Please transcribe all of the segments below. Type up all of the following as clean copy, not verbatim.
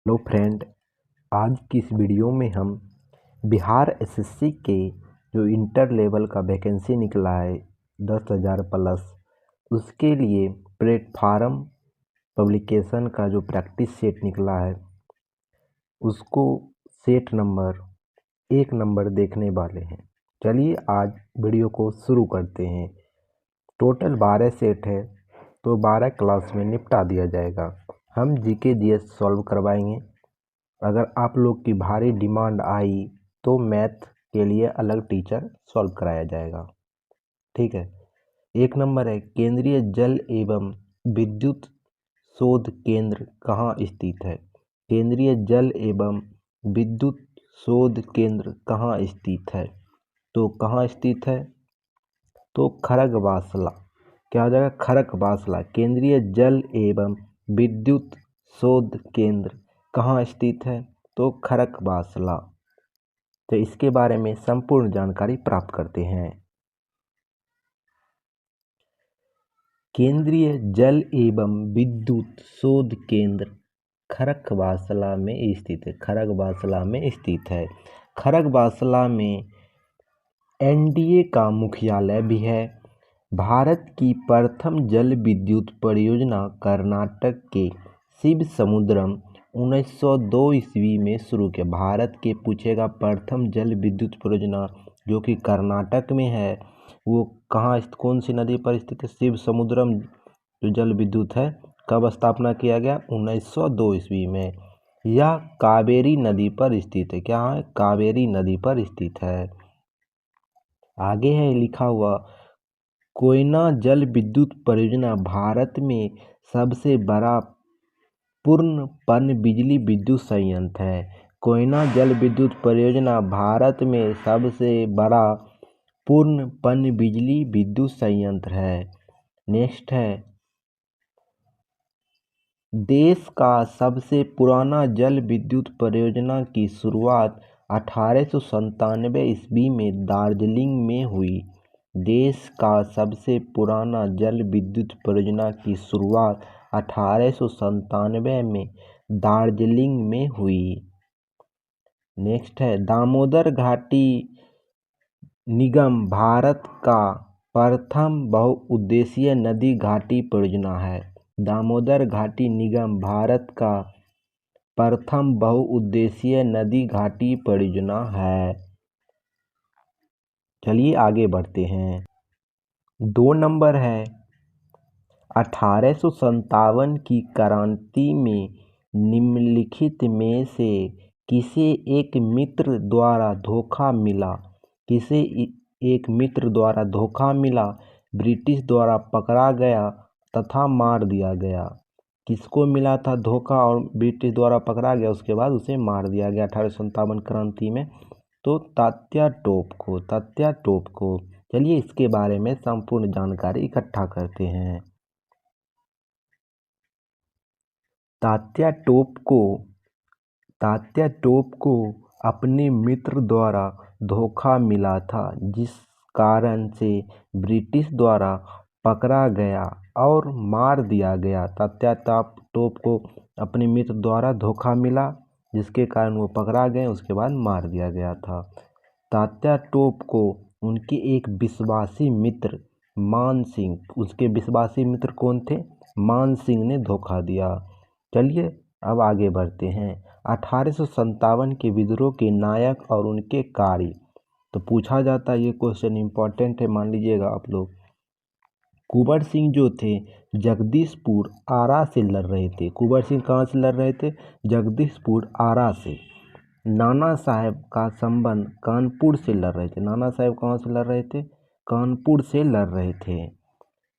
Hello friend, आज की इस वीडियो में हम बिहार एसएससी के जो इंटर लेवल का वैकेंसी निकला है 10,000 प्लस, उसके लिए प्लेटफार्म पब्लिकेशन का जो प्रैक्टिस सेट निकला है उसको सेट नंबर 1 देखने वाले हैं। चलिए आज वीडियो को शुरू करते हैं। टोटल 12 सेट है तो 12 क्लास में निपटा दिया जाएगा। हम जीके जीएस सॉल्व करवाएंगे। अगर आप लोग की भारी डिमांड आई तो मैथ के लिए अलग टीचर सॉल्व कराया जाएगा। ठीक है। 1 नंबर है, केंद्रीय जल एवं विद्युत शोध केंद्र कहाँ स्थित है? केंद्रीय जल एवं विद्युत शोध केंद्र कहाँ स्थित है? तो कहाँ स्थित है? तो खड़गवासला। क्या हो जाएगा? खड़गवासला। केंद्रीय जल एवं विद्युत शोध केंद्र कहाँ स्थित है? तो खड़गवासला। तो इसके बारे में संपूर्ण जानकारी प्राप्त करते हैं। केंद्रीय जल एवं विद्युत शोध केंद्र खड़गवासला में स्थित है। खड़गवासला में स्थित है। खड़गवासला में एनडीए का मुख्यालय भी है। भारत की प्रथम जल विद्युत परियोजना कर्नाटक के शिवसमुद्रम 1902 ईस्वी में शुरू किया। भारत के पूछेगा प्रथम जल विद्युत परियोजना जो कि कर्नाटक में है, वो कहाँ कौन सी नदी पर स्थित है? शिवसमुद्रम जो जल विद्युत है कब स्थापना किया गया? 1902 ईस्वी में। यह कावेरी नदी पर स्थित है। क्या है? कावेरी नदी पर स्थित है। आगे है लिखा हुआ, कोयना जल विद्युत परियोजना भारत में सबसे बड़ा पूर्ण पनबिजली विद्युत संयंत्र है। कोयना जल विद्युत परियोजना भारत में सबसे बड़ा पूर्ण पनबिजली विद्युत संयंत्र है। नेक्स्ट है, देश का सबसे पुराना जल विद्युत परियोजना की शुरुआत 1897 ईस्वी में दार्जिलिंग में हुई। देश का सबसे पुराना जल विद्युत परियोजना की शुरुआत 1897 में दार्जिलिंग में हुई। नेक्स्ट है, दामोदर घाटी निगम भारत का प्रथम बहुउद्देशीय नदी घाटी परियोजना है। दामोदर घाटी निगम भारत का प्रथम बहुउद्देशीय नदी घाटी परियोजना है। चलिए आगे बढ़ते हैं। 2 नंबर है, 1857 की क्रांति में निम्नलिखित में से किसे एक मित्र द्वारा धोखा मिला? किसे एक मित्र द्वारा धोखा मिला, ब्रिटिश द्वारा पकड़ा गया तथा मार दिया गया? किसको मिला था धोखा और ब्रिटिश द्वारा पकड़ा गया, उसके बाद उसे मार दिया गया 1857 क्रांति में? तो तात्या टोप को। तात्या टोप को। चलिए इसके बारे में संपूर्ण जानकारी इकट्ठा करते हैं। तात्या टोप को अपने मित्र द्वारा धोखा मिला था, जिस कारण से ब्रिटिश द्वारा पकड़ा गया और मार दिया गया। तात्या टोप को अपने मित्र द्वारा धोखा मिला, जिसके कारण वो पकड़ा गए, उसके बाद मार दिया गया था। तात्या टोप को उनके एक विश्वासी मित्र मान सिंह, उसके विश्वासी मित्र कौन थे? मान सिंह ने धोखा दिया। चलिए अब आगे बढ़ते हैं। 1857 के विद्रोह के नायक और उनके कार्य। तो पूछा जाता है, ये क्वेश्चन इंपॉर्टेंट है, मान लीजिएगा आप लोग। कुंवर सिंह जो थे जगदीशपुर आरा से लड़ रहे थे। कुंवर सिंह कहाँ से लड़ रहे थे? जगदीशपुर आरा से। नाना साहब का संबंध कानपुर से लड़ रहे थे। नाना साहब कहाँ से लड़ रहे थे? कानपुर से लड़ रहे थे।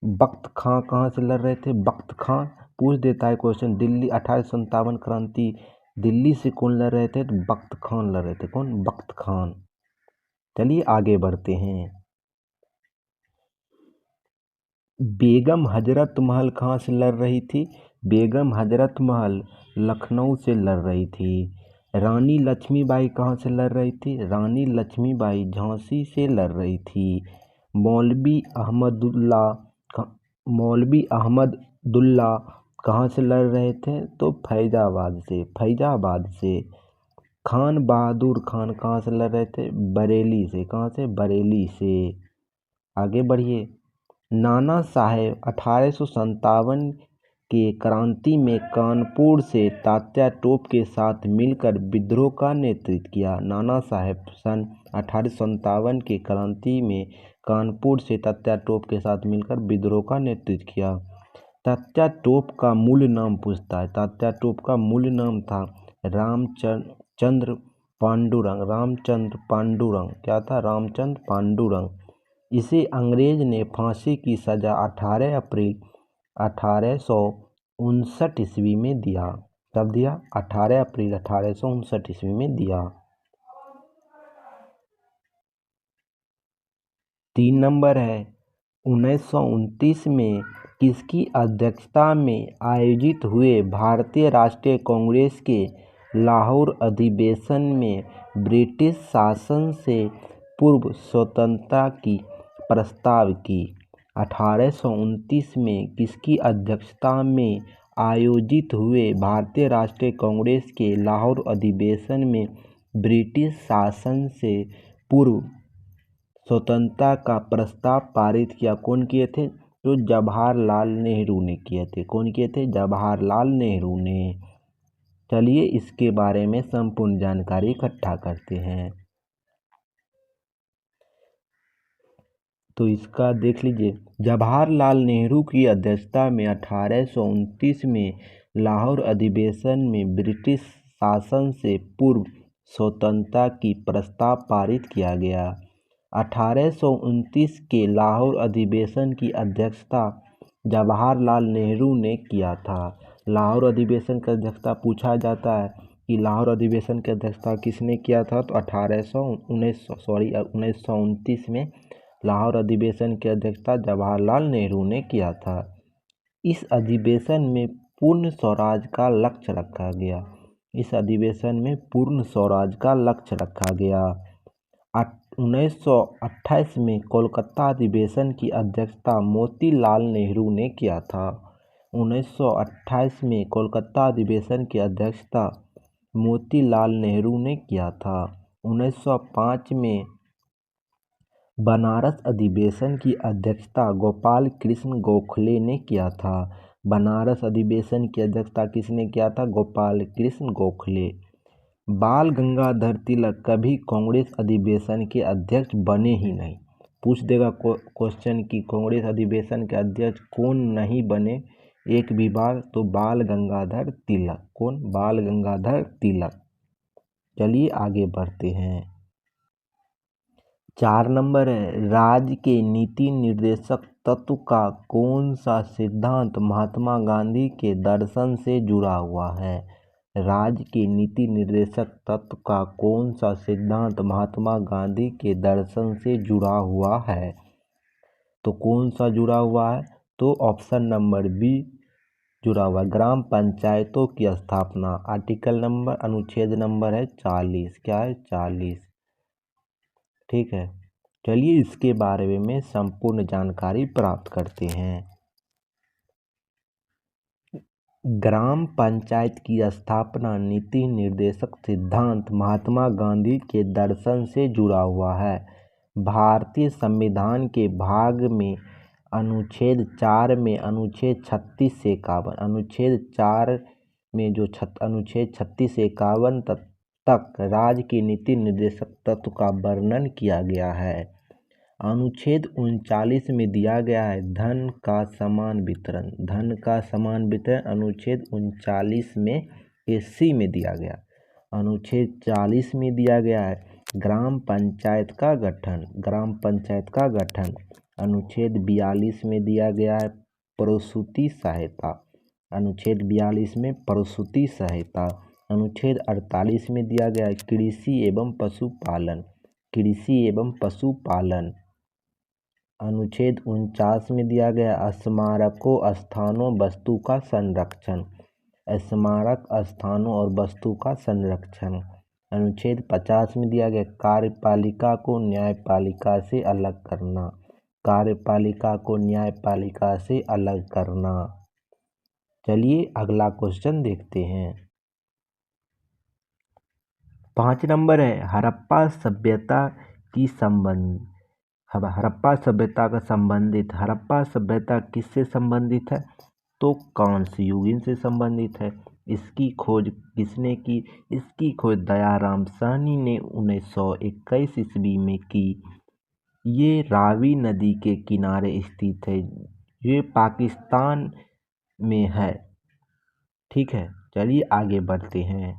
बख्त खां कहाँ से लड़ रहे थे? बख्त खां पूछ देता है क्वेश्चन। दिल्ली 1857 क्रांति दिल्ली से कौन लड़ रहे थे? तो बख्त खान लड़ रहे थे। कौन? बख्त खान। चलिए आगे बढ़ते हैं। बेगम हजरत महल कहाँ से लड़ रही थी? बेगम हजरत महल लखनऊ से लड़ रही थी। रानी लक्ष्मीबाई कहाँ से लड़ रही थी? रानी लक्ष्मीबाई झांसी से लड़ रही थी। मौलवी अहमदुल्ला कहाँ से लड़ रहे थे? तो फैजाबाद से। खान बहादुर खान कहाँ से लड़ रहे थे? बरेली से। कहाँ से? बरेली से। आगे बढ़िए। नाना साहेब 1857 के क्रांति में कानपुर से तात्या टोप के साथ मिलकर विद्रोह का नेतृत्व किया। नाना साहेब सन 1857 के क्रांति में कानपुर से तात्या टोप के साथ मिलकर विद्रोह का नेतृत्व किया। तात्या टोप का मूल नाम पूछता है। तात्या टोप का मूल नाम था रामचंद्र पांडुरंग। रामचंद्र पांडुरंग क्या था? रामचंद्र पांडुरंग। इसे अंग्रेज ने फांसी की सजा 18 अप्रैल 1859 ईस्वी में दिया। कब दिया? 18 अप्रैल 1859 ईस्वी में दिया। 3 नंबर है, 1929 में किसकी अध्यक्षता में आयोजित हुए भारतीय राष्ट्रीय कांग्रेस के लाहौर अधिवेशन में ब्रिटिश शासन से पूर्व स्वतंत्रता की प्रस्ताव की? 1829 में किसकी अध्यक्षता में आयोजित हुए भारतीय राष्ट्रीय कांग्रेस के लाहौर अधिवेशन में ब्रिटिश शासन से पूर्व स्वतंत्रता का प्रस्ताव पारित किया? कौन किए थे? तो जवाहरलाल नेहरू ने किए थे। कौन किए थे? जवाहरलाल नेहरू ने। चलिए इसके बारे में संपूर्ण जानकारी इकट्ठा करते हैं। तो इसका देख लीजिए, जवाहरलाल नेहरू की अध्यक्षता में 1829 में लाहौर अधिवेशन में ब्रिटिश शासन से पूर्व स्वतंत्रता की प्रस्ताव पारित किया गया। 1829 के लाहौर अधिवेशन की अध्यक्षता जवाहरलाल नेहरू ने किया था। लाहौर अधिवेशन की अध्यक्षता पूछा जाता है कि लाहौर अधिवेशन की अध्यक्षता किसने किया था? तो 1929 में लाहौर अधिवेशन की अध्यक्षता जवाहरलाल नेहरू ने किया था। इस अधिवेशन में पूर्ण स्वराज का लक्ष्य रखा गया। इस अधिवेशन में पूर्ण स्वराज का लक्ष्य रखा गया। 1928 में कोलकाता अधिवेशन की अध्यक्षता मोतीलाल नेहरू ने किया था। 1928 में कोलकाता अधिवेशन की अध्यक्षता मोतीलाल नेहरू ने किया था। 1905 में बनारस अधिवेशन की अध्यक्षता गोपाल कृष्ण गोखले ने किया था। बनारस अधिवेशन की अध्यक्षता किसने किया था? गोपाल कृष्ण गोखले। बाल गंगाधर तिलक कभी कांग्रेस अधिवेशन के अध्यक्ष बने ही नहीं। पूछ देगा क्वेश्चन कि कांग्रेस अधिवेशन के अध्यक्ष कौन नहीं बने एक भी बार? तो बाल गंगाधर तिलक। कौन? बाल गंगाधर तिलक। चलिए आगे बढ़ते हैं। 4 नंबर है, राज्य के नीति निर्देशक तत्व का कौन सा सिद्धांत महात्मा गांधी के दर्शन से जुड़ा हुआ है? राज्य के नीति निर्देशक तत्व का कौन सा सिद्धांत महात्मा गांधी के दर्शन से जुड़ा हुआ है? तो कौन सा जुड़ा हुआ है? तो ऑप्शन नंबर बी जुड़ा हुआ है, ग्राम पंचायतों की स्थापना। आर्टिकल नंबर अनुच्छेद नंबर है 40। क्या है? 40। ठीक है, चलिए इसके बारे में संपूर्ण जानकारी प्राप्त करते हैं। ग्राम पंचायत की स्थापना नीति निर्देशक सिद्धांत महात्मा गांधी के दर्शन से जुड़ा हुआ है। भारतीय संविधान के भाग में अनुच्छेद 4 में अनुच्छेद 36 से 51, अनुच्छेद 4 में जो अनुच्छेद 36 से 51 तक राज्य के नीति निर्देशक तत्व का वर्णन किया गया है। अनुच्छेद 39 में दिया गया है धन का समान वितरण। धन का समान वितरण अनुच्छेद 39 में सी में दिया गया। अनुच्छेद 40 में दिया गया है ग्राम पंचायत का गठन। ग्राम पंचायत का गठन। अनुच्छेद 42 में दिया गया है प्रसूति सहायता। अनुच्छेद 42 में प्रसूति सहायता। अनुच्छेद 48 में दिया गया है कृषि एवं पशुपालन। कृषि एवं पशुपालन। अनुच्छेद 49 में दिया गया स्मारकों स्थानों वस्तु का संरक्षण। स्मारक स्थानों और वस्तु का संरक्षण। अनुच्छेद 50 में दिया गया कार्यपालिका को न्यायपालिका से अलग करना। कार्यपालिका को न्यायपालिका से अलग करना। चलिए अगला क्वेश्चन देखते हैं। 5 नंबर है हड़प्पा सभ्यता की संबंध हड़प्पा सभ्यता का संबंधित हड़प्पा सभ्यता किससे संबंधित है? तो कांस्य युग से संबंधित है। इसकी खोज किसने की? इसकी खोज दयाराम साहनी ने 1921 ईस्वी में की। ये रावी नदी के किनारे स्थित है। ये पाकिस्तान में है। ठीक है, चलिए आगे बढ़ते हैं।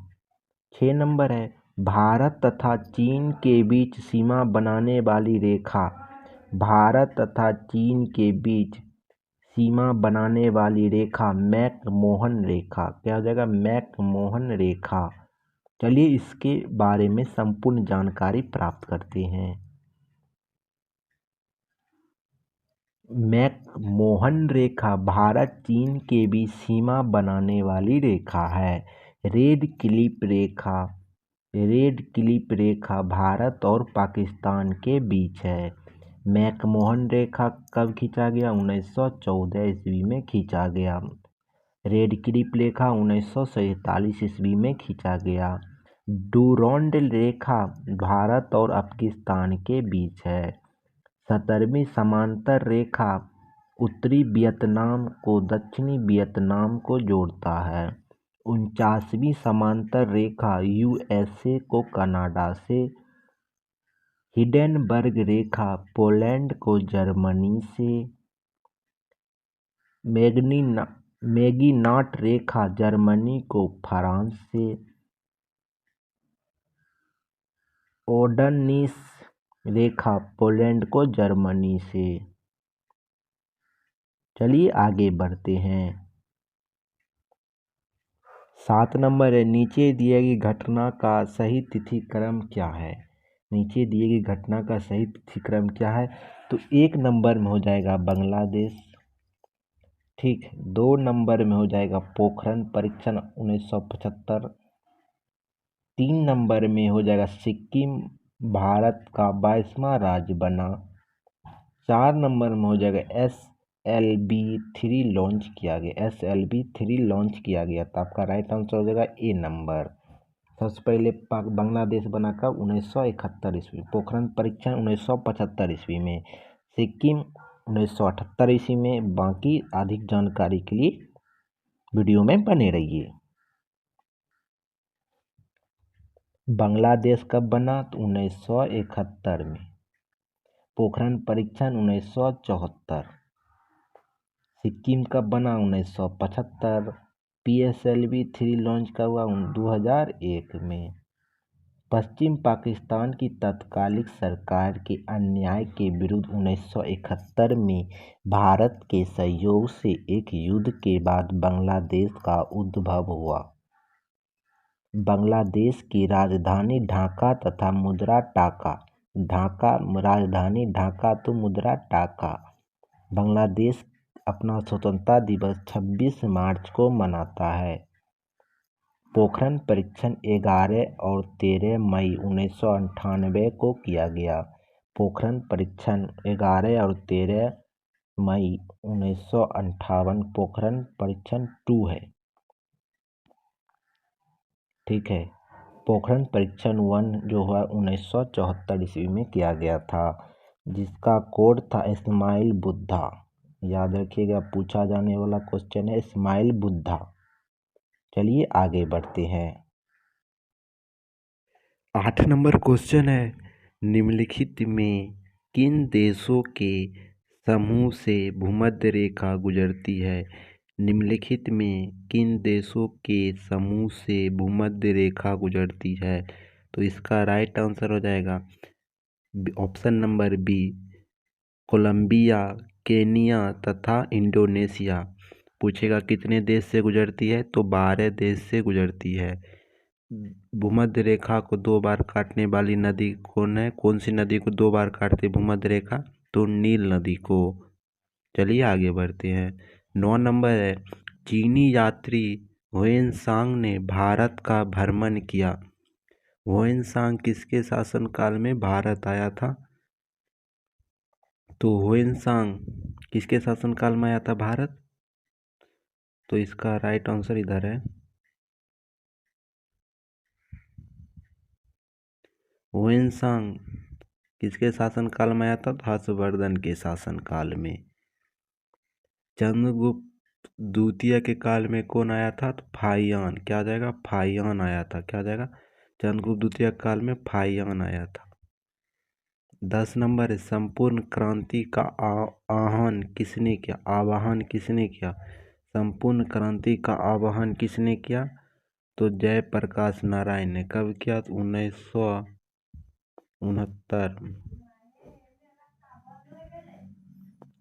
6 नंबर है भारत तथा चीन के बीच सीमा बनाने वाली रेखा भारत तथा चीन के बीच सीमा बनाने वाली रेखा मैकमोहन रेखा। क्या हो जाएगा? मैकमोहन रेखा। चलिए इसके बारे में संपूर्ण जानकारी प्राप्त करते हैं। मैकमोहन रेखा भारत चीन के बीच सीमा बनाने वाली रेखा है। रेड क्लिप रेखा भारत और पाकिस्तान के बीच है। मैकमोहन रेखा कब खींचा गया? 1914 ईस्वी में खींचा गया। रेड क्लिप रेखा 1947 ईस्वी में खींचा गया। डूरोंड रेखा भारत और पाकिस्तान के बीच है। 17वीं समांतर रेखा उत्तरी वियतनाम को दक्षिणी वियतनाम को जोड़ता है। 49वीं समांतर रेखा यूएसए को कनाडा से। हिडेनबर्ग रेखा पोलैंड को जर्मनी से। मैगिनाट रेखा जर्मनी को फ्रांस से। ओडनिस रेखा पोलैंड को जर्मनी से। चलिए आगे बढ़ते हैं। 7 नंबर है नीचे दिए गई घटना का सही तिथि क्रम क्या है? नीचे दिए गई घटना का सही तिथि क्रम क्या है? तो 1 नंबर में हो जाएगा बांग्लादेश। ठीक, 2 नंबर में हो जाएगा पोखरण परीक्षण 1975। 3 नंबर में हो जाएगा सिक्किम भारत का 22वां राज्य बना। 4 नंबर में हो जाएगा SLB3 लॉन्च किया गया। SLB3 लॉन्च किया गया तो आपका राइट आंसर हो जाएगा ए नंबर। सबसे पहले बांग्लादेश बना कब? 1971 ईस्वी। पोखरण परीक्षण 1975 ईस्वी में। सिक्किम 1978 ईस्वी में। बाकी अधिक जानकारी के लिए वीडियो में बने रहिए। बांग्लादेश कब बना? तो 1971 में। पोखरण परीक्षण 1974। सिक्किम कब बना? 1975। PSLV3 लॉन्च कब हुआ? 2001 में। पश्चिम पाकिस्तान की तत्कालिक सरकार के अन्याय के विरुद्ध 1971 में भारत के सहयोग से एक युद्ध के बाद बांग्लादेश का उद्भव हुआ। बांग्लादेश की राजधानी ढाका तथा मुद्रा टाका। राजधानी ढाका तो मुद्रा टाका। बांग्लादेश अपना स्वतंत्रता दिवस 26 मार्च को मनाता है। पोखरण परीक्षण 11 और 13 मई 1998 को किया गया। पोखरण परीक्षण 11 और 13 मई 1958 पोखरण परीक्षण 2 है। ठीक है, पोखरण परीक्षण 1 जो हुआ 1974 ईस्वी में किया गया था, जिसका कोड था इस्माइल बुद्धा। याद रखिएगा, पूछा जाने वाला क्वेश्चन है इस्माइल बुद्धा। चलिए आगे बढ़ते हैं। 8 नंबर क्वेश्चन है निम्नलिखित में किन देशों के समूह से भूमध्य रेखा गुजरती है? निम्नलिखित में किन देशों के समूह से भूमध्य रेखा गुजरती है? तो इसका राइट आंसर हो जाएगा option number B Colombia, Kenya तथा इंडोनेशिया। पूछेगा कितने देश से गुजरती है? तो 12 देश से गुजरती है। भूमध्य रेखा को 2 बार काटने वाली नदी कौन है? कौन सी नदी को 2 बार काटती भूमध्य रेखा? तो नील नदी को। चलिए आगे बढ़ते हैं। 9 नंबर है चीनी यात्री हुएनसांग ने भारत का भ्रमण किया। हुएनसांग किसके शासनकाल में भारत आया था? तो हुएनसांग किसके शासनकाल में आया था भारत? तो इसका राइट आंसर इधर है। हुएनसांग किसके शासनकाल में आया था? तो हर्षवर्धन के शासनकाल में। चंद्रगुप्त द्वितीय के काल में कौन आया था? तो फाहियान। क्या आ जाएगा? फाहियान आया था। क्या आ जाएगा? चंद्रगुप्त द्वितीय काल में फाहियान आया था। 10 नंबर है, संपूर्ण क्रांति का आह्वान किसने किया? आह्वान किसने किया? संपूर्ण क्रांति का आह्वान किसने किया? तो जयप्रकाश नारायण ने। कब किया? तो 1969।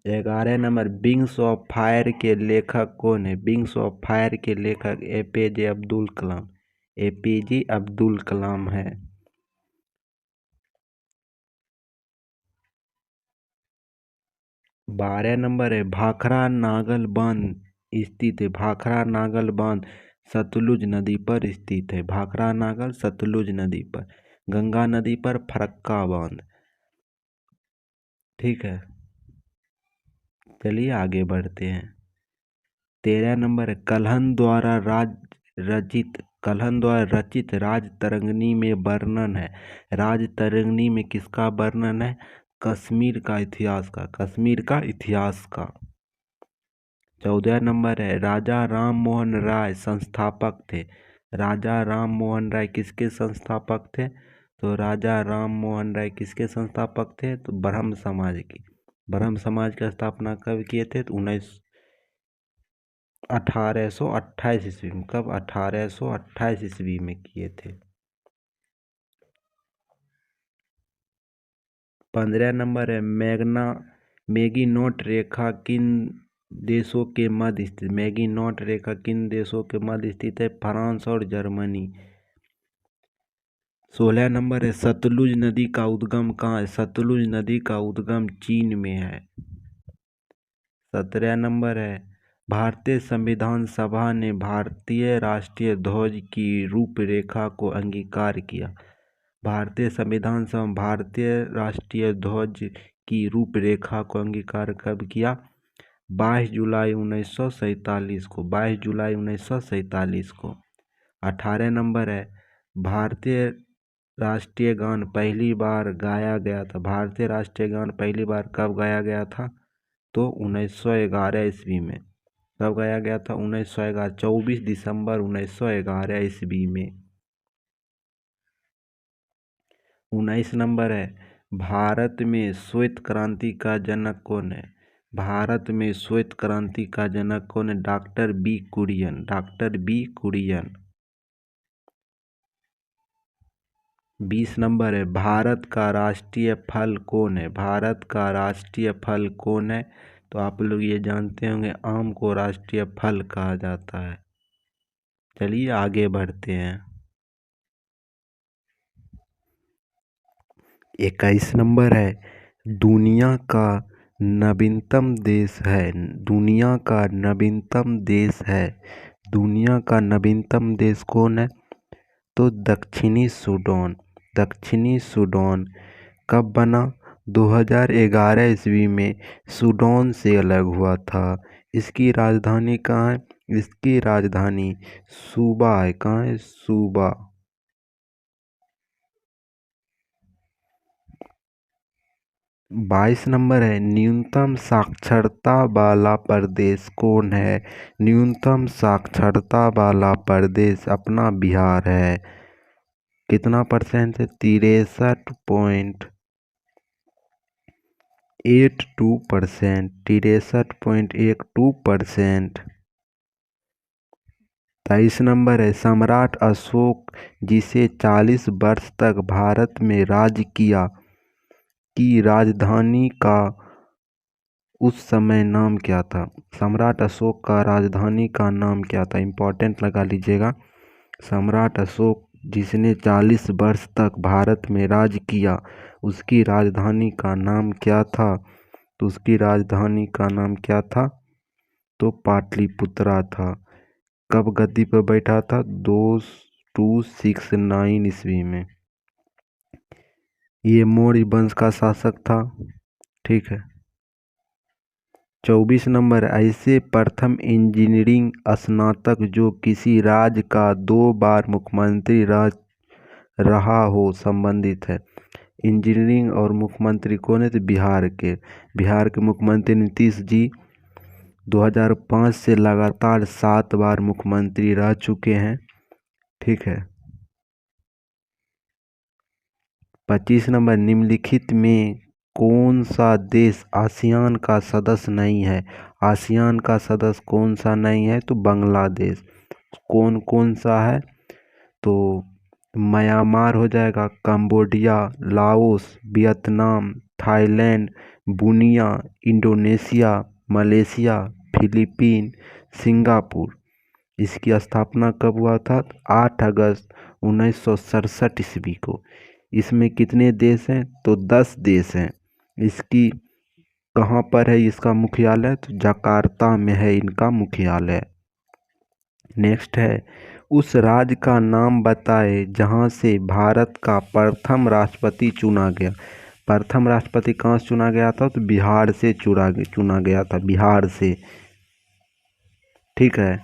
11 नंबर, विंग्स ऑफ फायर के लेखक कौन है? विंग्स ऑफ फायर के लेखक एपीजे अब्दुल कलाम। एपीजे अब्दुल कलाम है। 12 नंबर है, भाखड़ा नागल बांध स्थित है। भाखड़ा नागल बांध सतलुज नदी पर स्थित है। भाखड़ा नागल सतलुज नदी पर। गंगा नदी पर फरक्का बांध। ठीक है, चलिए आगे बढ़ते हैं। 13 नंबर है, कल्हण द्वारा रचित राजतरंगिणी में वर्णन है। राजतरंगिणी में किसका वर्णन है? कश्मीर का इतिहास का। कश्मीर का इतिहास का। 14 नंबर है, राजा राम मोहन राय संस्थापक थे। राजा राम मोहन राय किसके संस्थापक थे? तो राजा राम मोहन राय किसके संस्थापक थे? तो ब्रह्म समाज की। ब्रह्म समाज की स्थापना कब किए थे? तो 1828 ईस्वी में। कब? 1828 ईस्वी में किए थे। 15 नंबर है, मैगीनोट रेखा किन देशों के मध्य स्थित? मैगीनोट रेखा किन देशों के मध्य स्थित है? फ्रांस और जर्मनी। 16 नंबर है, सतलुज नदी का उद्गम कहाँ है? सतलुज नदी का उद्गम चीन में है। 17 नंबर है, भारतीय संविधान सभा ने भारतीय राष्ट्रीय ध्वज की रूपरेखा को अंगीकार किया। भारतीय संविधान सभा भारतीय राष्ट्रीय ध्वज की रूपरेखा को अंगीकार कब किया? 22 जुलाई 1947 को। 22 जुलाई 1947 को। 18 नंबर है, भारतीय राष्ट्रीय गान पहली बार गाया गया था। भारतीय राष्ट्रीय गान पहली बार कब गाया गया था? तो 1911 ईस्वी में। कब गाया गया था? 1911, 24 दिसंबर 1911 ईस्वी में। 19 नंबर है, भारत में श्वेत क्रांति का जनक कौन है? भारत में श्वेत क्रांति का जनक कौन है? Doctor B Kurien. Doctor B Kurien. 20 number है, भारत का राष्ट्रीय फल कौन है? भारत का राष्ट्रीय फल कौन है? तो आप लोग ये जानते होंगे, आम को राष्ट्रीय फल कहा जाता है। चलिए आगे बढ़ते हैं। 21 नंबर है, दुनिया का नवीनतम देश है। दुनिया का नवीनतम देश है। दुनिया का नवीनतम देश कौन है? तो दक्षिणी सूडान। दक्षिणी सूडान कब बना? 2011 ईस्वी में सूडान से अलग हुआ था। इसकी राजधानी कहाँ है? इसकी राजधानी सूबा है। कहाँ है? सूबा। 22 नंबर है, न्यूनतम साक्षरता वाला प्रदेश कौन है? न्यूनतम साक्षरता वाला प्रदेश अपना बिहार है। कितना परसेंट है? 63.82%। 63.82%। 23 नंबर है, सम्राट अशोक जिसे 40 वर्ष तक भारत में राज किया की राजधानी का उस समय नाम क्या था? सम्राट अशोक का राजधानी का नाम क्या था? इंपॉर्टेंट लगा लीजिएगा। सम्राट अशोक जिसने 40 वर्ष तक भारत में राज किया, उसकी राजधानी का नाम क्या था? तो उसकी राजधानी का नाम क्या था? तो पाटलिपुत्रा था। कब गद्दी पर बैठा था? 2269 ईस्वी में। ये मौर्य वंश का शासक था। ठीक है, 24 नंबर, ऐसे प्रथम इंजीनियरिंग स्नातक जो किसी राज्य का 2 बार मुख्यमंत्री रहा हो संबंधित है। इंजीनियरिंग और मुख्यमंत्री कौन है? तो बिहार के मुख्यमंत्री नीतीश जी 2005 से लगातार 7 बार मुख्यमंत्री रह चुके हैं। ठीक है। 25 नंबर, निम्नलिखित में कौन सा देश आसियान का सदस्य नहीं है? आसियान का सदस्य कौन सा नहीं है? तो बांग्लादेश। कौन कौन सा है? तो म्यांमार हो जाएगा, कंबोडिया, लाओस, वियतनाम, थाईलैंड, बुनिया, इंडोनेशिया, मलेशिया, फिलीपीन, सिंगापुर। इसकी स्थापना कब हुआ था? 8 अगस्त 1967 ईस्वी को। इसमें कितने देश हैं? तो 10 देश हैं। इसकी कहाँ पर है इसका मुख्यालय? तो जकार्ता में है इनका मुख्यालय। नेक्स्ट है, उस राज्य का नाम बताए जहाँ से भारत का प्रथम राष्ट्रपति चुना गया। प्रथम राष्ट्रपति कहाँ से चुना गया था? तो बिहार से चुना गया था, बिहार से। ठीक है।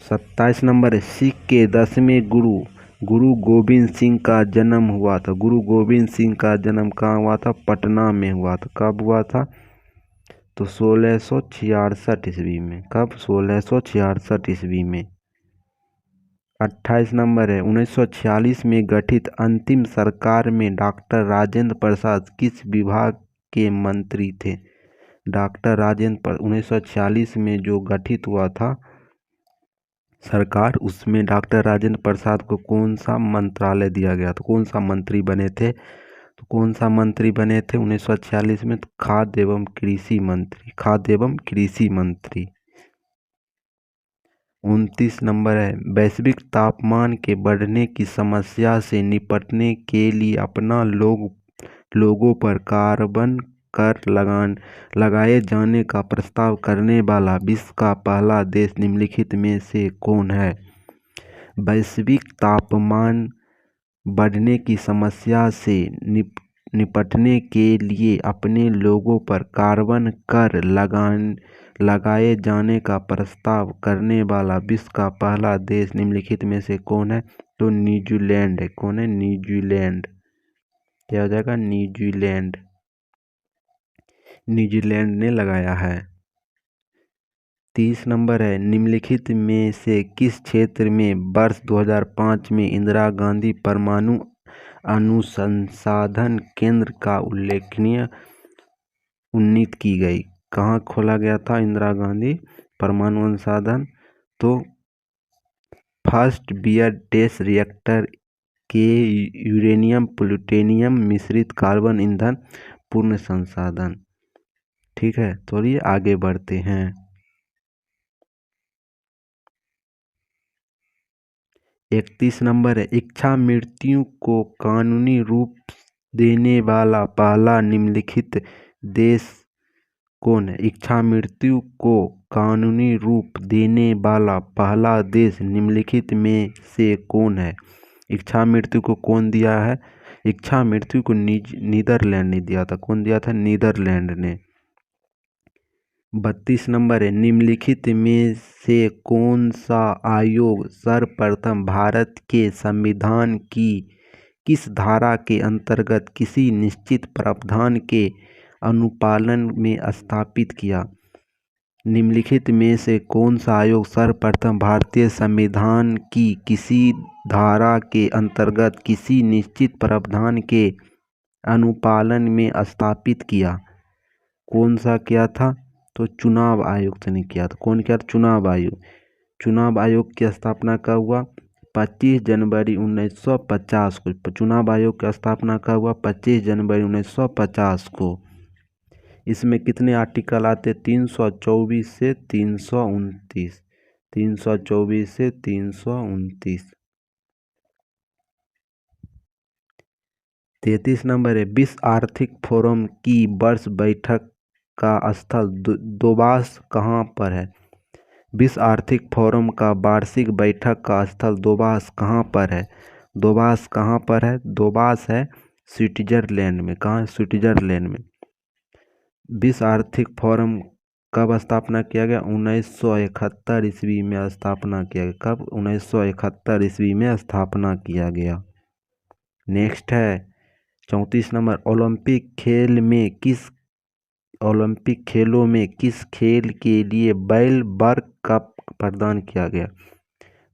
27 नंबर, सिख के 10वें गुरु गोबिंद सिंह का जन्म हुआ था। गुरु गोबिंद सिंह का जन्म कहाँ हुआ था? पटना में हुआ था। कब हुआ था? तो 1666 ईस्वी में। कब? 1666 ईस्वी में। 28 नंबर है, 1946 में गठित अंतिम सरकार में डॉक्टर राजेंद्र प्रसाद किस विभाग के मंत्री थे? डॉक्टर 1946 में जो गठित हुआ था सरकार, उसमें डॉक्टर राजेंद्र प्रसाद को कौन सा मंत्रालय दिया गया था? कौन सा मंत्री बने थे? तो कौन सा मंत्री बने थे 1946 में? तो खाद्य एवं कृषि मंत्री। खाद्य एवं कृषि मंत्री। 29 नंबर है, वैश्विक तापमान के बढ़ने की समस्या से निपटने के लिए अपना लोगों पर कार्बन कर लगाए जाने का प्रस्ताव करने वाला विश्व का पहला देश निम्नलिखित में से कौन है? वैश्विक तापमान बढ़ने की समस्या से निपटने के लिए अपने लोगों पर कार्बन कर लगाए जाने का प्रस्ताव करने वाला विश्व का पहला देश निम्नलिखित में से कौन है? तो न्यूजीलैंड है। कौन है? न्यूजीलैंड। क्या हो जाएगा? न्यूजीलैंड। न्यूजीलैंड ने लगाया है। 30 नंबर है, निम्नलिखित में से किस क्षेत्र में वर्ष 2005 में इंदिरा गांधी परमाणु अनुसंधान केंद्र का उल्लेखनीय उन्नति की गई? कहाँ खोला गया था इंदिरा गांधी परमाणु अनुसंधान? तो फर्स्ट बियर टेस्ट रिएक्टर के यूरेनियम प्लूटोनियम मिश्रित कार्बन ईंधन पूर्ण संसाधन। ठीक है, तो ये आगे बढ़ते हैं। 31 नंबर है, इच्छा मृत्यु को कानूनी रूप देने वाला पहला निम्नलिखित देश कौन है? इच्छा मृत्यु को कानूनी रूप देने वाला पहला देश निम्नलिखित में से कौन है? इच्छा मृत्यु को कौन दिया है? इच्छा मृत्यु को नीदरलैंड ने दिया था। कौन दिया था? नीदरलैंड ने। 32 नंबर है, निम्नलिखित में से कौन सा आयोग सर्वप्रथम भारत के संविधान की किस धारा के अंतर्गत किसी निश्चित प्रावधान के अनुपालन में स्थापित किया? निम्नलिखित में से कौन सा आयोग सर्वप्रथम भारतीय संविधान की किसी धारा के अंतर्गत किसी निश्चित प्रावधान के अनुपालन में स्थापित किया? कौन सा किया था? तो चुनाव आयोग ने किया था। कौन किया था? चुनाव आयोग। चुनाव आयोग की स्थापना कब हुआ? 25 जनवरी 1950 को। चुनाव आयोग की स्थापना कब हुआ? 25 जनवरी 1950 को। इसमें कितने आर्टिकल आते? 324 से 329। 324 से 329। 33 नंबर है, विश्व आर्थिक फोरम की वर्ष बैठक का स्थल दोबास कहाँ पर है? विश्व आर्थिक फोरम का वार्षिक बैठक का स्थल दोबास कहाँ पर है? दोबास कहाँ पर है? दोबास है स्विट्जरलैंड में। कहाँ? स्विट्जरलैंड में। विश्व आर्थिक फोरम कब स्थापना किया गया? 1971 ईस्वी में स्थापना किया गया। कब? 1971 ईस्वी में स्थापना किया गया। नेक्स्ट है 34 नंबर, ओलंपिक खेलों में किस खेल के लिए बैल-वर्क कप प्रदान किया गया?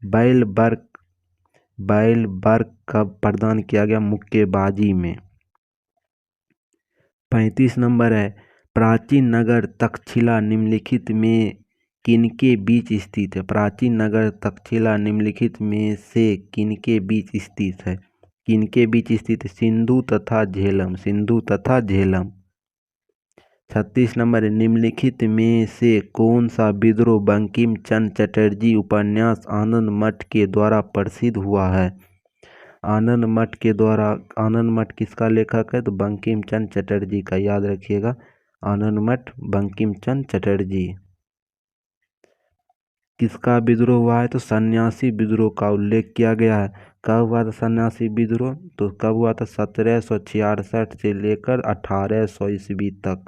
बैल-वर्क कप प्रदान किया गया मुक्केबाजी में। 35 नंबर है, प्राचीन नगर तक्षशिला निम्नलिखित में किनके बीच स्थित है? प्राचीन नगर तक्षशिला निम्नलिखित में से किनके बीच स्थित है? किनके बीच स्थित है? सिंधु तथा झेलम। 36 नंबर है, निम्नलिखित में से कौन सा विद्रोह बंकिम चंद्र चटर्जी उपन्यास आनंद मठ के द्वारा प्रसिद्ध हुआ है? आनंद मठ किसका लेखक है? तो बंकिम चंद्र चटर्जी का, याद रखिएगा, आनंद मठ बंकिम चंद्र चटर्जी। किसका विद्रोह हुआ है? तो सन्यासी विद्रोह का उल्लेख किया गया है। कब हुआ था सन्यासी विद्रोह? तो कब हुआ था? 1766 से लेकर 1800 ईस्वी तक।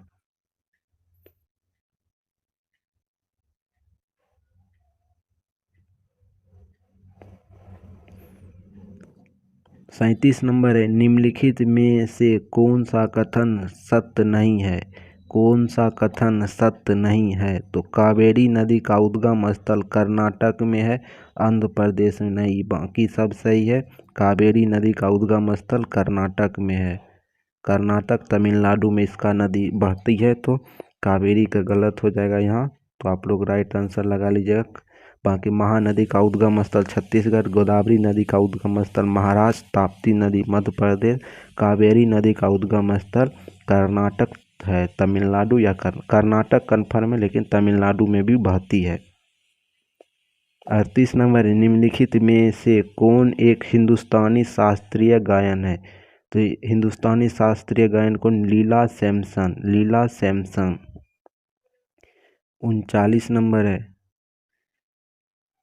सैंतीस नंबर है, निम्नलिखित में से कौन सा कथन सत्य नहीं है? कौन सा कथन सत्य नहीं है? तो कावेरी नदी का उद्गम स्थल कर्नाटक में है, आंध्र प्रदेश में नहीं। बाकी सब सही है। कावेरी नदी का उद्गम स्थल कर्नाटक में है। कर्नाटक तमिलनाडु में इसका नदी बहती है, तो कावेरी का गलत हो जाएगा यहाँ, तो आप लोग राइट आंसर लगा लीजिएगा। बाकी महानदी का उद्गम स्थल छत्तीसगढ़, गोदावरी नदी का उद्गम स्थल महाराष्ट्र, ताप्ती नदी मध्य प्रदेश, कावेरी नदी का उद्गम स्थल कर्नाटक है, तमिलनाडु या कर्नाटक कन्फर्म है, लेकिन तमिलनाडु में भी बहती है। 38 नंबर, निम्नलिखित में से कौन एक हिंदुस्तानी शास्त्रीय गायन है? तो हिंदुस्तानी शास्त्रीय गायन कौन? लीला सैमसन। 39 नंबर है,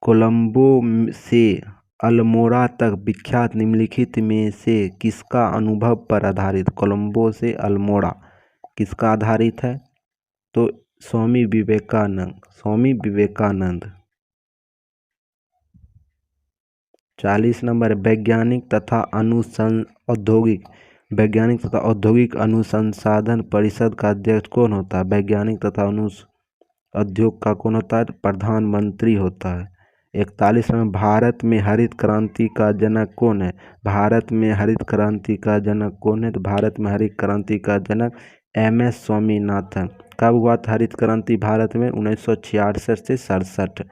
कोलंबो से अल्मोड़ा तक विख्यात निम्नलिखित में से किसका अनुभव पर आधारित? कोलंबो से अल्मोड़ा किसका आधारित है? तो स्वामी विवेकानंद। 40 नंबर, वैज्ञानिक तथा औद्योगिक अनुसंधान परिषद का अध्यक्ष कौन होता है? वैज्ञानिक तथा उद्योग का कौन होता है? प्रधानमंत्री होता है। 41 में, भारत में हरित क्रांति का जनक कौन है? भारत में हरित क्रांति का जनक कौन है? तो भारत में हरित क्रांति का जनक MS स्वामीनाथन। कब हुआ था हरित क्रांति भारत में? 1966 से 67।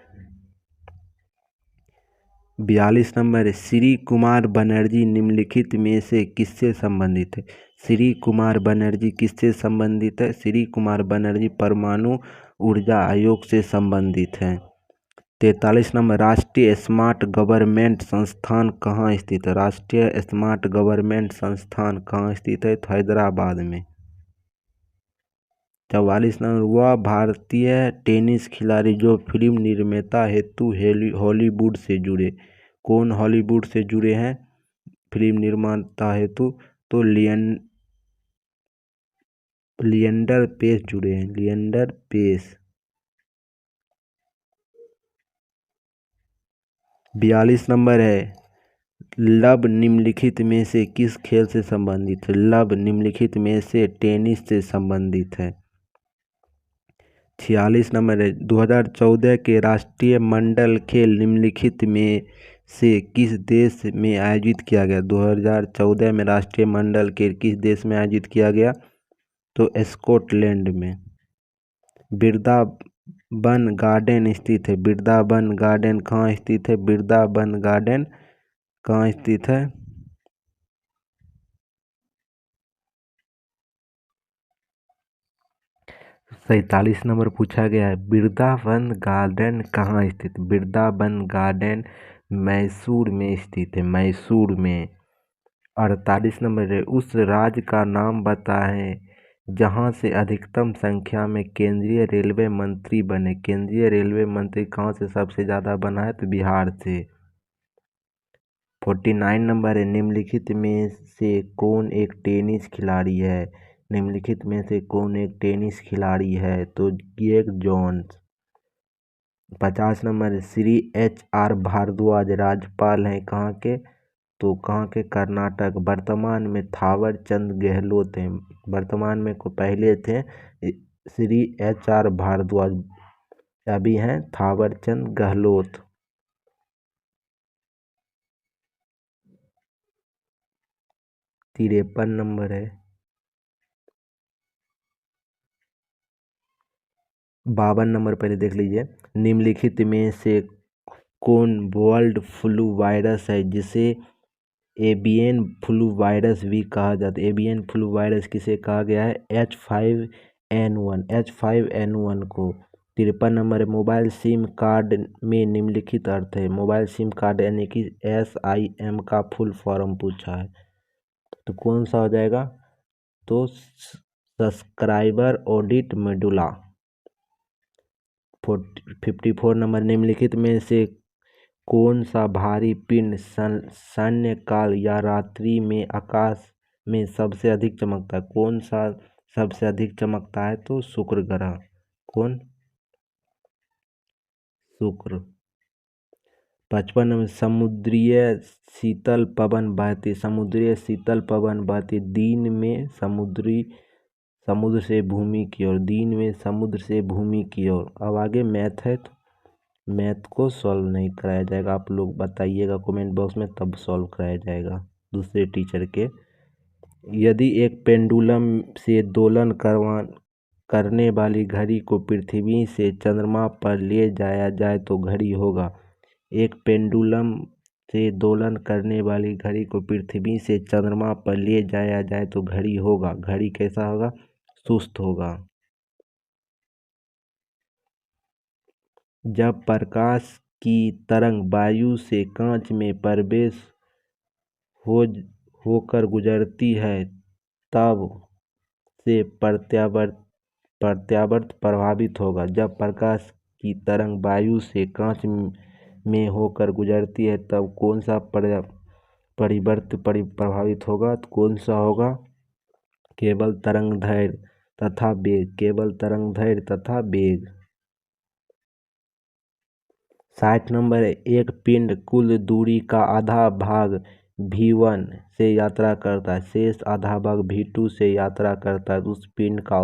42 नंबर, श्री कुमार बनर्जी निम्नलिखित में से किससे संबंधित है? श्री कुमार बनर्जी किससे संबंधित है? श्री कुमार बनर्जी परमाणु ऊर्जा आयोग से संबंधित हैं। 43 नंबर, राष्ट्रीय स्मार्ट गवर्नमेंट संस्थान कहाँ स्थित है? राष्ट्रीय स्मार्ट गवर्नमेंट संस्थान कहाँ स्थित है? तो हैदराबाद में। 44 नंबर, वह भारतीय टेनिस खिलाड़ी जो फिल्म निर्माता हेतु हॉलीवुड से जुड़े। कौन हॉलीवुड से जुड़े हैं फिल्म निर्माता हेतु? तो लिएंडर पेस जुड़े हैं, लिएंडर पेस। 42 नंबर है, लब निम्नलिखित में से किस खेल से संबंधित है? लब निम्नलिखित में से टेनिस से संबंधित है। 46 नंबर है, 2014 के राष्ट्रीय मंडल खेल निम्नलिखित में से किस देश में आयोजित किया गया? 2014 में राष्ट्रीय मंडल खेल किस देश में आयोजित किया गया? तो स्कॉटलैंड में। वृंदावन गार्डन स्थित है। वृंदावन गार्डन कहाँ स्थित है? वृंदावन गार्डन कहाँ स्थित है? 47 नंबर पूछा गया है, वृंदावन गार्डन कहाँ स्थित? वृंदावन गार्डन मैसूर में स्थित है, मैसूर में। 48 नंबर है, उस राज्य का नाम बताएं जहाँ से अधिकतम संख्या में केंद्रीय रेलवे मंत्री बने। केंद्रीय रेलवे मंत्री कहाँ से सबसे ज़्यादा बना है? तो बिहार से। 49 नंबर है, निम्नलिखित में से कौन एक टेनिस खिलाड़ी है? निम्नलिखित में से कौन एक टेनिस खिलाड़ी है? तो Greg Jones. 50 number, Shri HR Bhardwaj राज्यपाल हैं कहाँ के? तो कहाँ के? कर्नाटक। वर्तमान में थावर चंद गहलोत हैं। वर्तमान में को पहले थे श्री HR भारद्वाज, अभी हैं थावर चंद गहलोत। 53 नंबर है। 52 नंबर पहले देख लीजिए। निम्नलिखित में से कौन बर्ड फ्लू वायरस है जिसे एवियन फ्लू वायरस भी कहा जाता है? एवियन फ्लू वायरस किसे कहा गया है? H5N1। H5N1 को। 53 नंबर है। मोबाइल सिम कार्ड में निम्नलिखित अर्थ है। मोबाइल सिम कार्ड यानी कि SIM का फुल फॉर्म पूछा है, तो कौन सा हो जाएगा? तो सब्सक्राइबर ऑडिट मेडुला। 54 नंबर, निम्नलिखित में से कौन सा भारी पिंड सायंकाल या रात्रि में आकाश में सबसे अधिक चमकता है? कौन सा सबसे अधिक चमकता है? तो शुक्र ग्रह। कौन? शुक्र। 55 नंबर, समुद्रीय शीतल पवन बहती। समुद्रीय शीतल पवन बहती दिन में समुद्र से भूमि की ओर। दिन में समुद्र से भूमि की ओर। अब आगे मैथ है, तो मैथ को सॉल्व नहीं कराया जाएगा, आप लोग बताइएगा कमेंट बॉक्स में, तब सॉल्व कराया जाएगा दूसरे टीचर के। यदि एक पेंडुलम से दोलन करने वाली घड़ी को पृथ्वी से चंद्रमा पर ले जाया जाए तो घड़ी होगा। एक पेंडुलम से दोलन करने वाली घड़ी को पृथ्वी से चंद्रमा पर ले जाया जाए तो घड़ी होगा। घड़ी कैसा होगा? सुस्त होगा। जब प्रकाश की तरंग वायु से कांच में प्रवेश होकर गुजरती है तब से प्रत्यावर्त प्रभावित होगा। जब प्रकाश की तरंग वायु से कांच में होकर गुजरती है तब कौन सा परिवर्त प्रभावित होगा? तो कौन सा होगा? केवल तरंगदैर्घ्य तथा वेग। केवल तरंगदैर्घ्य तथा वेग। 60 नंबर है। एक पिंड कुल दूरी का आधा भाग V1 से यात्रा करता है, शेष आधा भाग V2 से यात्रा करता है, तो उस पिंड का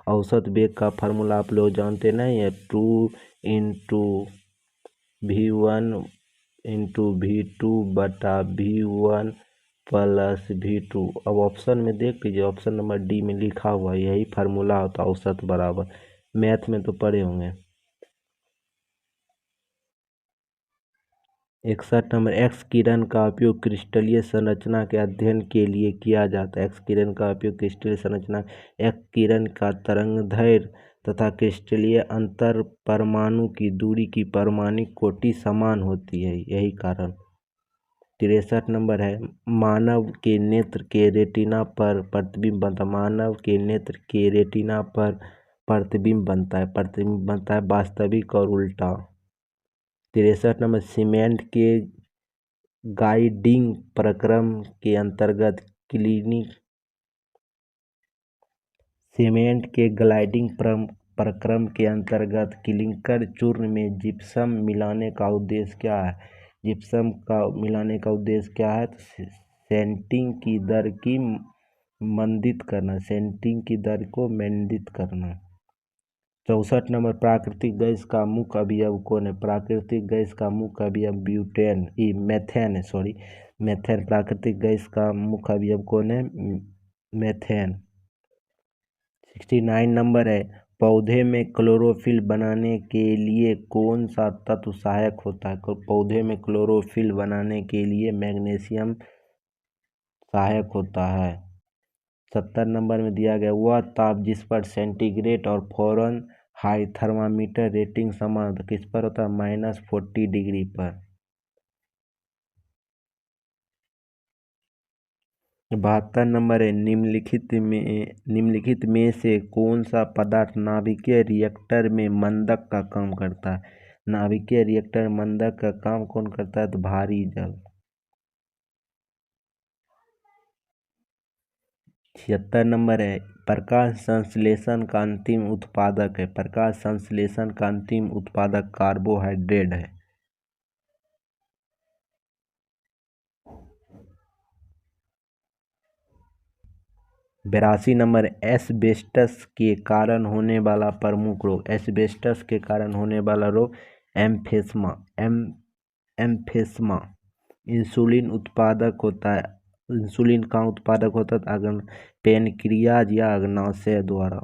औसत वेग का फार्मूला आप लोग जानते नहीं है? 2 इंटू V1 इंटू V2 बटा V1 प्लस V2। अब ऑप्शन में देख लीजिए, ऑप्शन नंबर डी में लिखा हुआ है, यही फार्मूला होता है औसत बराबर। मैथ में तो पढ़े होंगे। 61 नंबर, एक्स किरण का उपयोग क्रिस्टलीय संरचना के अध्ययन के लिए किया जाता है। एक्स किरण का उपयोग क्रिस्टलीय संरचना। एक्स किरण का तरंगदैर्घ्य तथा क्रिस्टलीय अंतर परमाणु की दूरी की परमाणुक कोटि समान होती है, यही कारण। 63 नंबर है। मानव के नेत्र के रेटिना पर प्रतिबिंब बनता है। मानव के नेत्र के रेटिना पर प्रतिबिंब बनता है वास्तविक और उल्टा। 63 नंबर, सीमेंट के गाइडिंग प्रक्रम के अंतर्गत क्लिंकर चूर्ण में जिप्सम मिलाने का उद्देश्य क्या है? जिप्सम का मिलाने का उद्देश्य क्या है? तो सेंटिंग की दर की मंदित करना। सेंटिंग की दर को मंदित करना। 64 नंबर, प्राकृतिक गैस का मुख्य अवयव कौन है? प्राकृतिक गैस का मुख्य अवयव मेथेन। प्राकृतिक गैस का मुख्य अवयव कौन है? मेथेन। 69 नंबर है। पौधे में क्लोरोफिल बनाने के लिए कौन सा तत्व सहायक होता है? पौधे में क्लोरोफिल बनाने के लिए मैग्नीशियम सहायक होता है। 70 नंबर में दिया गया वह ताप जिस पर सेंटीग्रेड और फ़ारेनहाइट थर्मामीटर रीडिंग समान होता है, किस पर होता है? -40 डिग्री पर। 72 नंबर है। निम्नलिखित में से कौन सा पदार्थ नाभिकीय रिएक्टर में मंदक का काम करता है? नाभिकीय रिएक्टर में मंदक का काम कौन करता है? तो भारी जल। 76 नंबर है, प्रकाश संश्लेषण का अंतिम उत्पादक है। प्रकाश संश्लेषण का अंतिम उत्पादक कार्बोहाइड्रेट है। 82 नंबर, एस्बेस्टस के कारण होने वाला प्रमुख रोग। एस्बेस्टस के कारण होने वाला रोग एम्फिस्मा। एम्फिस्मा इंसुलिन उत्पादक होता है। इंसुलिन का उत्पादक होता है पेनक्रियाज या अग्नाशय द्वारा।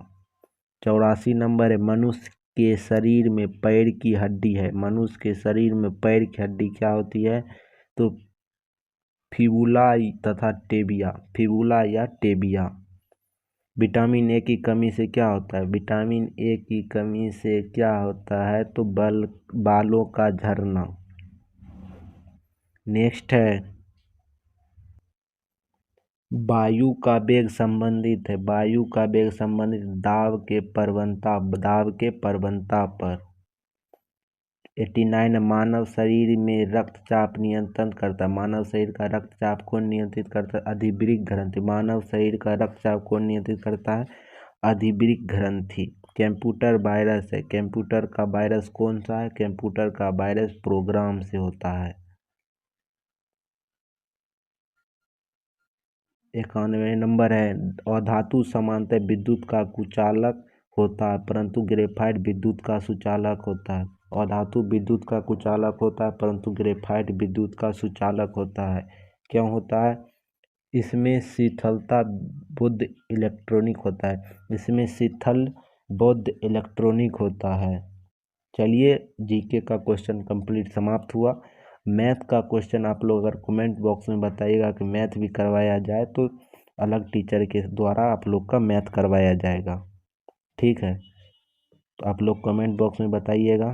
84 नंबर है, मनुष्य के शरीर में पैर की हड्डी है। मनुष्य के शरीर में पैर की हड्डी क्या होती है? तो फिबुला तथा टेबिया। फिबुला या टेबिया। विटामिन ए की कमी से क्या होता है? विटामिन ए की कमी से क्या होता है? तो बालों का झड़ना। नेक्स्ट है, वायु का वेग संबंधित है। वायु का वेग संबंधित दाब के प्रवणता पर। 89 मानव शरीर में रक्तचाप नियंत्रण करता है। मानव शरीर का रक्तचाप कौन नियंत्रित करता है? अधिवृक्क ग्रंथि। मानव शरीर का रक्तचाप कौन नियंत्रित करता है? अधिवृक्क ग्रंथि। कंप्यूटर वायरस है। कंप्यूटर का वायरस कौन सा है? कंप्यूटर का वायरस प्रोग्राम से होता है। 91 नंबर है, अधातु सामान्यतः विद्युत का कुचालक होता है, परंतु ग्रेफाइट विद्युत का सुचालक होता है। अधातु विद्युत का कुचालक होता है, परंतु ग्रेफाइट विद्युत का सुचालक होता है। क्यों होता है? इसमें शीतलता बुद्ध इलेक्ट्रॉनिक होता है। इसमें शीतल बुद्ध इलेक्ट्रॉनिक होता है। चलिए, जीके का क्वेश्चन कंप्लीट समाप्त हुआ। मैथ का क्वेश्चन आप लोग अगर कमेंट बॉक्स में बताइएगा कि मैथ भी करवाया जाए तो अलग टीचर के द्वारा आप लोग का मैथ करवाया जाएगा। ठीक है, तो आप लोग कमेंट बॉक्स में बताइएगा,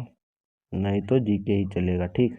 नहीं तो जीके ही चलेगा। ठीक।